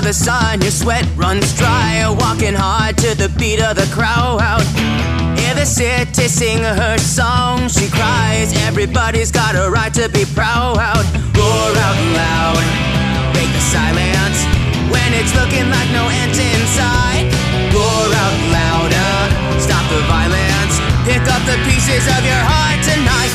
the sun, your sweat runs dry, walking hard to the beat of the crowd. Hear the city sing her song, she cries, everybody's got a right to be proud. Roar out loud, break the silence, when it's looking like no end's in sight. Roar out louder, stop the violence, pick up the pieces of your heart tonight.